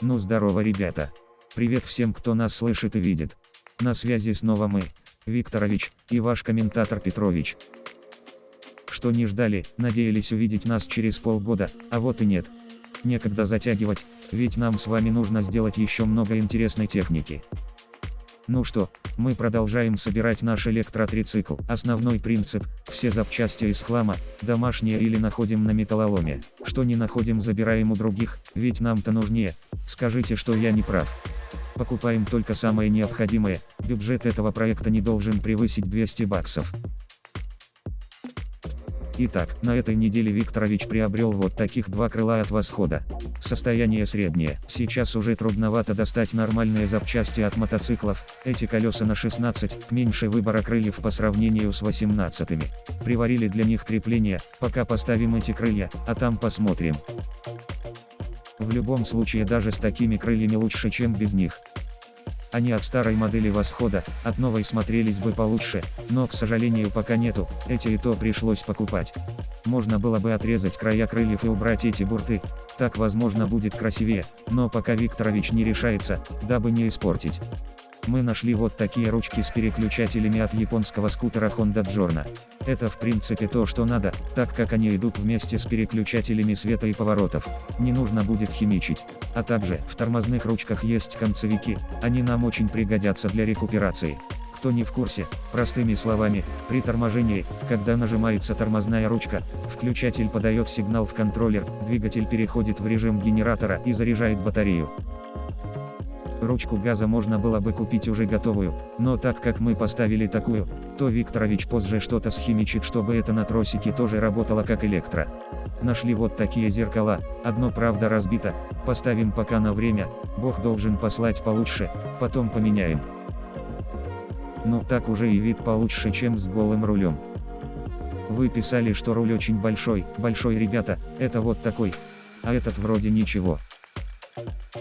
Ну здорово, ребята. Привет всем, кто нас слышит и видит. На связи снова мы, Викторович, и ваш комментатор Петрович. Что не ждали, надеялись увидеть нас через полгода, а вот и нет. Некогда затягивать, ведь нам с вами нужно сделать еще много интересной техники. Ну что, мы продолжаем собирать наш электротрицикл. Основной принцип – все запчасти из хлама, домашние или находим на металлоломе. Что не находим, забираем у других, ведь нам-то нужнее. Скажите, что я не прав. Покупаем только самое необходимое, бюджет этого проекта не должен превысить 200 баксов. Итак, на этой неделе Викторович приобрел вот таких два крыла от Восхода. Состояние среднее, сейчас уже трудновато достать нормальные запчасти от мотоциклов, эти колеса на 16, меньше выбора крыльев по сравнению с 18-ми. Приварили для них крепление, пока поставим эти крылья, а там посмотрим. В любом случае даже с такими крыльями лучше, чем без них. Они от старой модели Восхода, от новой смотрелись бы получше, но, к сожалению, пока нету, эти и то пришлось покупать. Можно было бы отрезать края крыльев и убрать эти бурты, так возможно будет красивее, но пока Викторович не решается, дабы не испортить. Мы нашли вот такие ручки с переключателями от японского скутера Honda Giorno. Это в принципе то, что надо, так как они идут вместе с переключателями света и поворотов. Не нужно будет химичить. А также, в тормозных ручках есть концевики, они нам очень пригодятся для рекуперации. Кто не в курсе, простыми словами, при торможении, когда нажимается тормозная ручка, включатель подает сигнал в контроллер, двигатель переходит в режим генератора и заряжает батарею. Ручку газа можно было бы купить уже готовую, но так как мы поставили такую, то Викторович позже что-то схимичит, чтобы это на тросике тоже работало как электро. Нашли вот такие зеркала, одно правда разбито, поставим пока на время, Бог должен послать получше, потом поменяем. Ну так уже и вид получше, чем с голым рулем. Вы писали, что руль очень большой, ребята, это вот такой, а этот вроде ничего.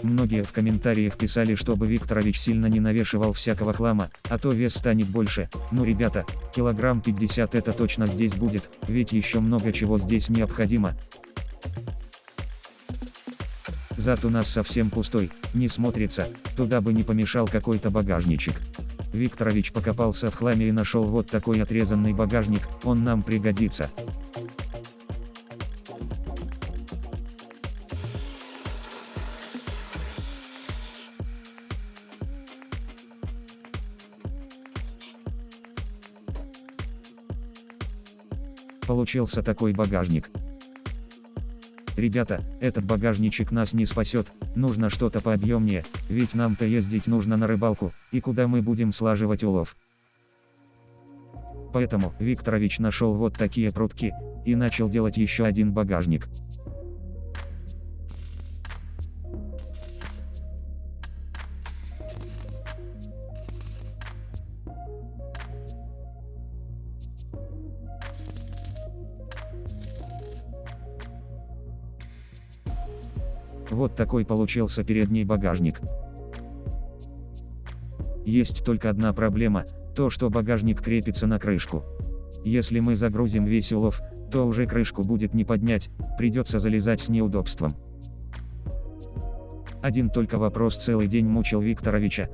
Многие в комментариях писали, чтобы Викторович сильно не навешивал всякого хлама, а то вес станет больше. Ну ребята, килограмм 50 это точно здесь будет, ведь еще много чего здесь необходимо. Зад у нас совсем пустой, не смотрится, туда бы не помешал какой-то багажничек. Викторович покопался в хламе и нашел вот такой отрезанный багажник, он нам пригодится. Получился такой багажник. Ребята, этот багажничек нас не спасет, нужно что-то пообъемнее, ведь нам-то ездить нужно на рыбалку, и куда мы будем слаживать улов. Поэтому Викторович нашел вот такие прутки, и начал делать еще один багажник. Вот такой получился передний багажник. Есть только одна проблема, то что багажник крепится на крышку. Если мы загрузим весь улов, то уже крышку будет не поднять, придется залезать с неудобством. Один только вопрос целый день мучил Викторовича,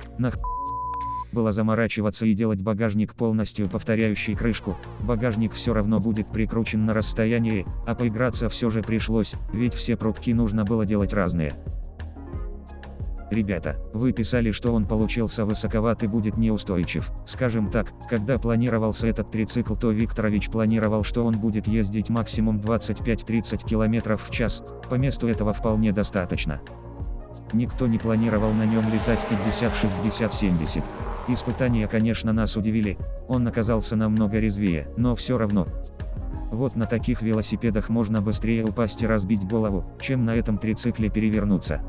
было заморачиваться и делать багажник полностью повторяющий крышку, багажник все равно будет прикручен на расстоянии, а поиграться все же пришлось, ведь все прутки нужно было делать разные. Ребята, вы писали, что он получился высоковат и будет неустойчив. Скажем так, когда планировался этот трицикл, то Викторович планировал, что он будет ездить максимум 25-30 км в час, по месту этого вполне достаточно. Никто не планировал на нем летать 50, 60, 70. Испытания, конечно, нас удивили, он оказался намного резвее, но все равно. Вот на таких велосипедах можно быстрее упасть и разбить голову, чем на этом трицикле перевернуться.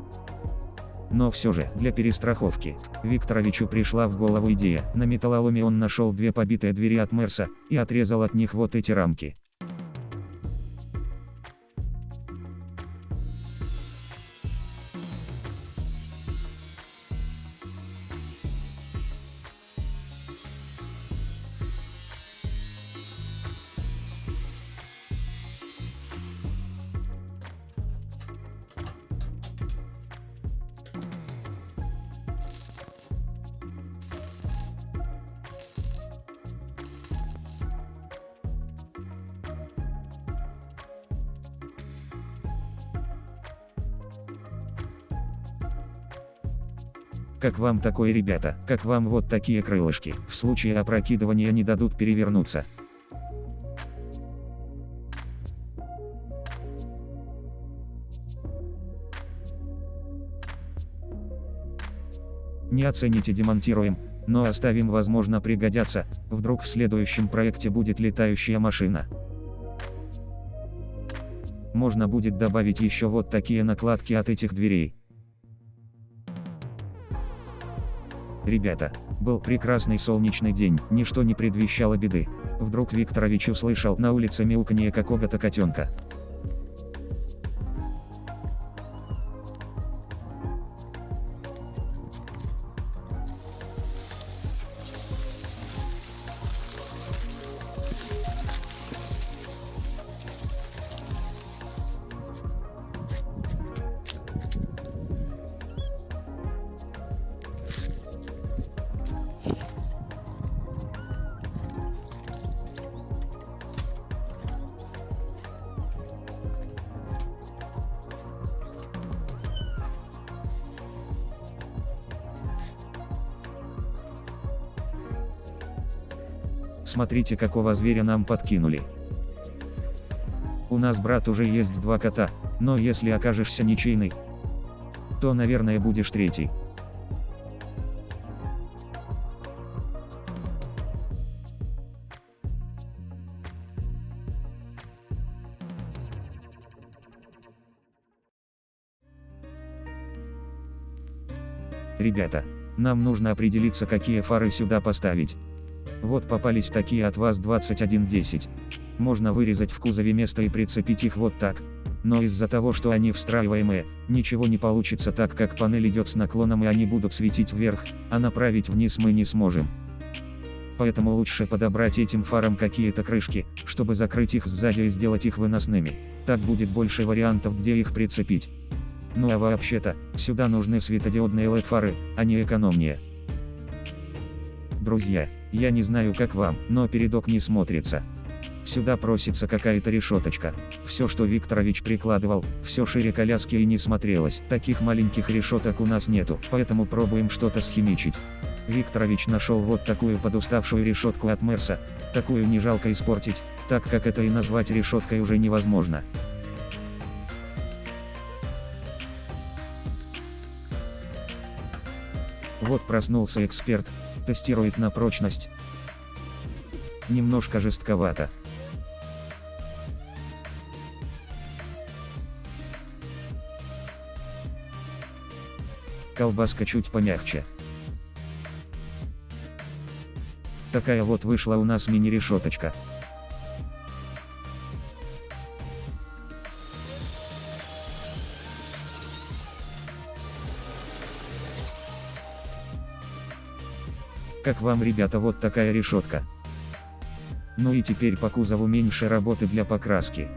Но все же, для перестраховки, Викторовичу пришла в голову идея, на металлоломе он нашел две побитые двери от Мерса, и отрезал от них вот эти рамки. Как вам такое, ребята? Как вам вот такие крылышки? В случае опрокидывания не дадут перевернуться. Не оцените, демонтируем, но оставим, возможно пригодятся, вдруг в следующем проекте будет летающая машина. Можно будет добавить еще вот такие накладки от этих дверей. Ребята, был прекрасный солнечный день, ничто не предвещало беды. Вдруг Викторович услышал на улице мяуканье какого-то котенка. Смотрите, какого зверя нам подкинули. У нас, брат, уже есть 2 кота, но если окажешься ничейный, то, наверное, будешь 3-й. Ребята, нам нужно определиться, какие фары сюда поставить. Вот попались такие от ВАЗ-2110. Можно вырезать в кузове место и прицепить их вот так. Но из-за того, что они встраиваемые, ничего не получится, так как панель идет с наклоном и они будут светить вверх, а направить вниз мы не сможем. Поэтому лучше подобрать этим фарам какие-то крышки, чтобы закрыть их сзади и сделать их выносными. Так будет больше вариантов, где их прицепить. Ну а вообще-то, сюда нужны светодиодные LED-фары, они экономнее. Друзья, я не знаю, как вам, но передок не смотрится. Сюда просится какая-то решеточка. Все, что Викторович прикладывал, все шире коляски и не смотрелось. Таких маленьких решеток у нас нету, поэтому пробуем что-то схимичить. Викторович нашел вот такую подуставшую решетку от Мерса. Такую не жалко испортить, так как это и назвать решеткой уже невозможно. Вот проснулся эксперт, тестирует на прочность. Немножко жестковато. Колбаска чуть помягче. Такая вот вышла у нас мини-решеточка. Как вам, ребята, вот такая решетка? Ну и теперь по кузову меньше работы для покраски.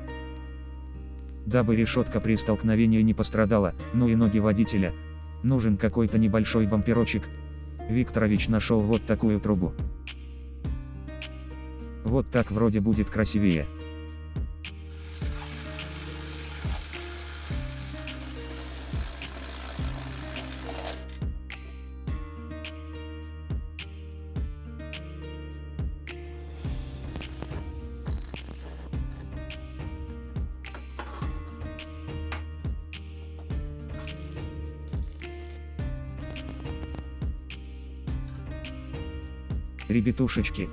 Дабы решетка при столкновении не пострадала, ну и ноги водителя, нужен какой-то небольшой бамперочек. Викторович нашел вот такую трубу. Вот так вроде будет красивее. Ребятушечки,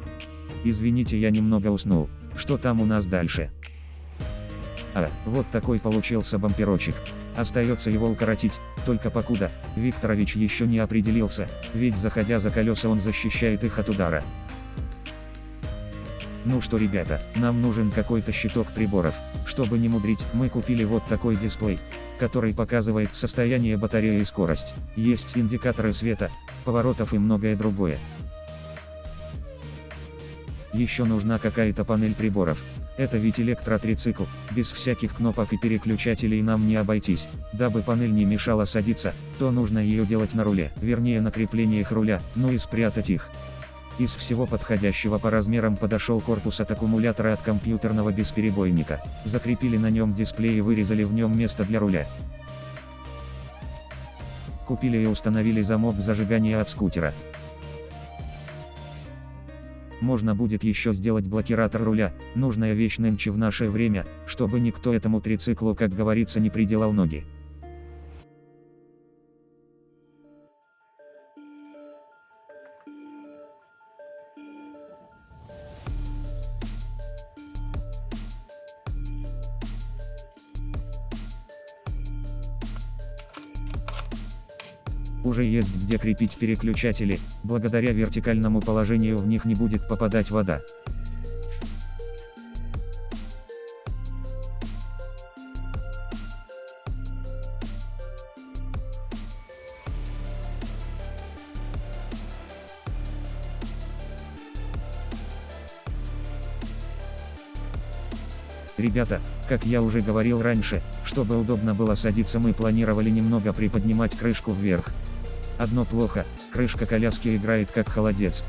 извините, я немного уснул. Что там у нас дальше? Вот такой получился бамперочек. Остается его укоротить, только покуда Викторович еще не определился, ведь заходя за колеса он защищает их от удара. Ну что, ребята, нам нужен какой-то щиток приборов. Чтобы не мудрить, мы купили вот такой дисплей, который показывает состояние батареи и скорость. Есть индикаторы света, поворотов и многое другое. Еще нужна какая-то панель приборов. Это ведь электротрицикл, без всяких кнопок и переключателей нам не обойтись. Дабы панель не мешала садиться, то нужно ее делать на руле, вернее на креплениях руля, ну и спрятать их. Из всего подходящего по размерам подошел корпус от аккумулятора от компьютерного бесперебойника. Закрепили на нем дисплей и вырезали в нем место для руля. Купили и установили замок зажигания от скутера. Можно будет еще сделать блокиратор руля, нужная вещь нынче в наше время, чтобы никто этому трициклу, как говорится, не приделал ноги. Уже есть где крепить переключатели, благодаря вертикальному положению в них не будет попадать вода. Ребята, как я уже говорил раньше, чтобы удобно было садиться, мы планировали немного приподнимать крышку вверх. Одно плохо, крышка коляски играет как холодец.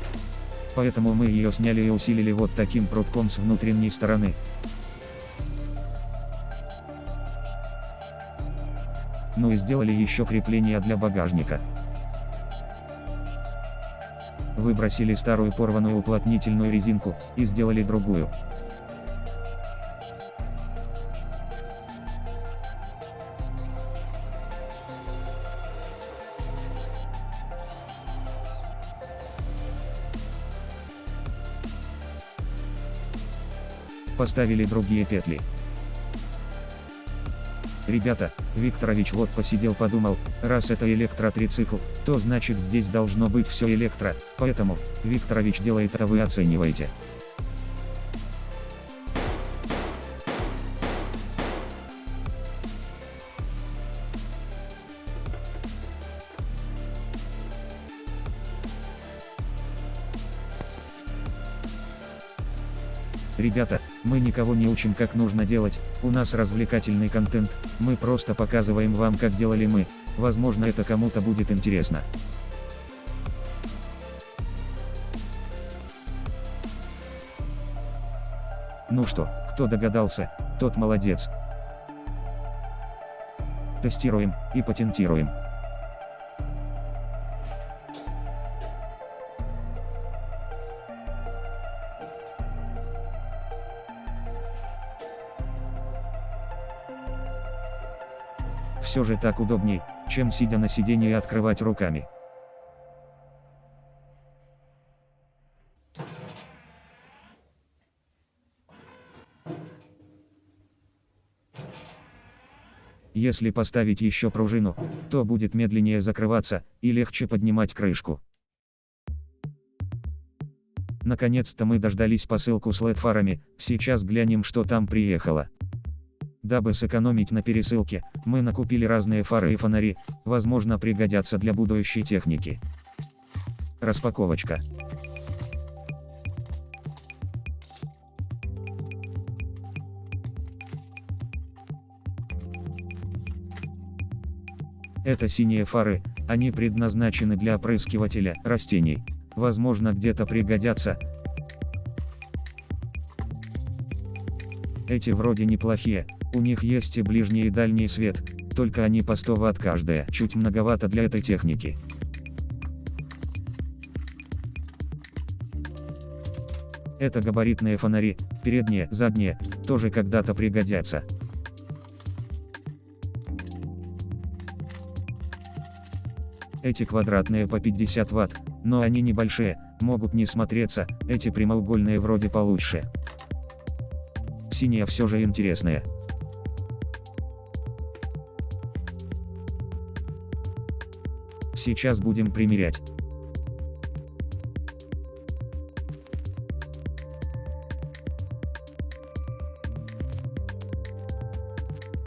Поэтому мы ее сняли и усилили вот таким прутком с внутренней стороны. Ну и сделали еще крепление для багажника. Выбросили старую порванную уплотнительную резинку и сделали другую. Поставили другие петли. Ребята, Викторович вот посидел, подумал, раз это электротрицикл, то значит здесь должно быть все электро, поэтому, Викторович делает, а вы оцениваете. Ребята, мы никого не учим, как нужно делать, у нас развлекательный контент, мы просто показываем вам, как делали мы, возможно, это кому-то будет интересно. Ну что, кто догадался, тот молодец. Тестируем и патентируем. Все же так удобней, чем сидя на сиденье и открывать руками. Если поставить еще пружину, то будет медленнее закрываться и легче поднимать крышку. Наконец-то мы дождались посылку с LED-фарами, сейчас глянем, что там приехало. Дабы сэкономить на пересылке, мы накупили разные фары и фонари, возможно, пригодятся для будущей техники. Распаковочка. Это синие фары, они предназначены для опрыскивателя растений, возможно, где-то пригодятся. Эти вроде неплохие, у них есть и ближний и дальний свет, только они по 100 Вт каждая, чуть многовато для этой техники. Это габаритные фонари, передние, задние, тоже когда-то пригодятся. Эти квадратные по 50 Вт, но они небольшие, могут не смотреться, эти прямоугольные вроде получше. Синяя все же интересная. Сейчас будем примерять.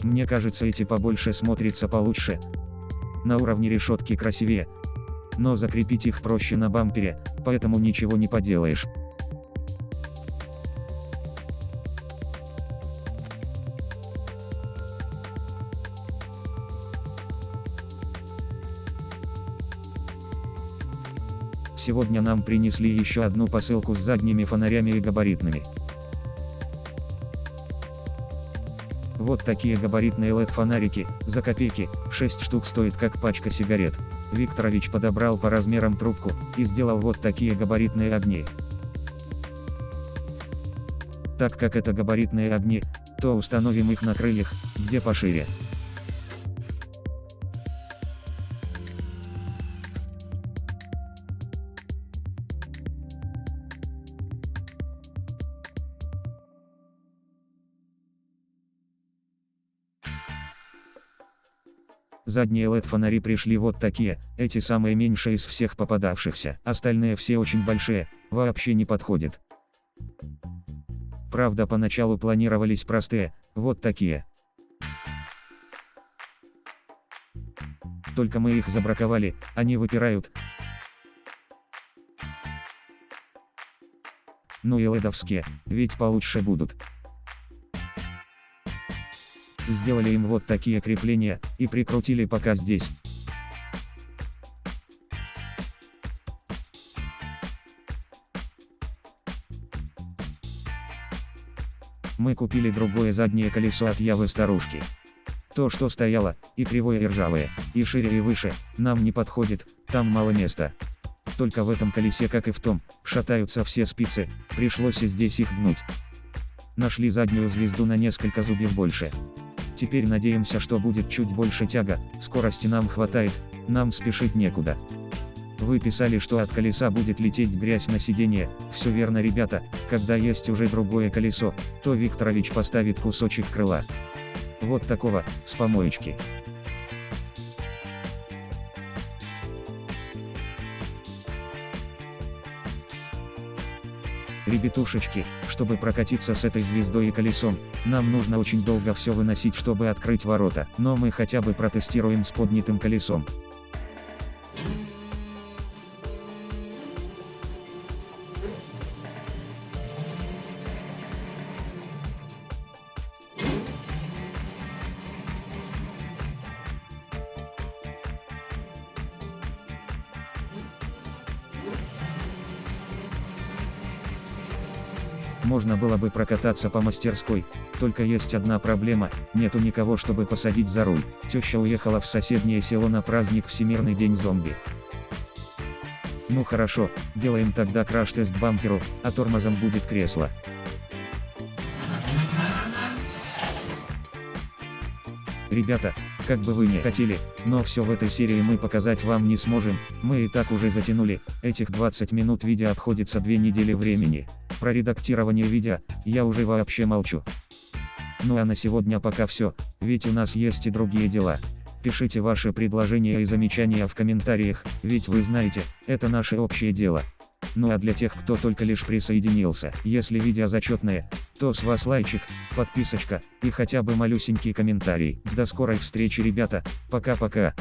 Мне кажется, эти побольше смотрятся получше. На уровне решетки красивее. Но закрепить их проще на бампере, поэтому ничего не поделаешь. Сегодня нам принесли еще одну посылку с задними фонарями и габаритными. Вот такие габаритные LED-фонарики, за копейки, 6 штук стоит как пачка сигарет. Викторович подобрал по размерам трубку, и сделал вот такие габаритные огни. Так как это габаритные огни, то установим их на крыльях, где пошире. Задние LED-фонари пришли вот такие, эти самые меньшие из всех попадавшихся, остальные все очень большие, вообще не подходят. Правда, поначалу планировались простые, вот такие. Только мы их забраковали, они выпирают. Ну и ледовские, ведь получше будут. Сделали им вот такие крепления, и прикрутили пока здесь. Мы купили другое заднее колесо от Явы старушки. То, что стояло, и кривое, и ржавое, и шире, и выше, нам не подходит, там мало места. Только в этом колесе, как и в том, шатаются все спицы, пришлось и здесь их гнуть. Нашли заднюю звезду на несколько зубьев больше. Теперь надеемся, что будет чуть больше тяга, скорости нам хватает, нам спешить некуда. Вы писали, что от колеса будет лететь грязь на сиденье, все верно, ребята, когда есть уже другое колесо, то Викторович поставит кусочек крыла. Вот такого, с помоечки. Ребятушечки, чтобы прокатиться с этой звездой и колесом, нам нужно очень долго все выносить, чтобы открыть ворота, но мы хотя бы протестируем с поднятым колесом. Можно было бы прокататься по мастерской, только есть одна проблема, нету никого, чтобы посадить за руль. Теща уехала в соседнее село на праздник Всемирный день зомби. Ну хорошо, делаем тогда краш-тест бамперу, а тормозом будет кресло. Ребята, как бы вы ни хотели, но все в этой серии мы показать вам не сможем, мы и так уже затянули, этих 20 минут видео обходится 2 недели времени. Про редактирование видео, я уже вообще молчу. Ну а на сегодня пока все, ведь у нас есть и другие дела. Пишите ваши предложения и замечания в комментариях, ведь вы знаете, это наше общее дело. Ну а для тех, кто только лишь присоединился, если видео зачетное, то с вас лайчик, подписочка, и хотя бы малюсенький комментарий. До скорой встречи, ребята, пока-пока.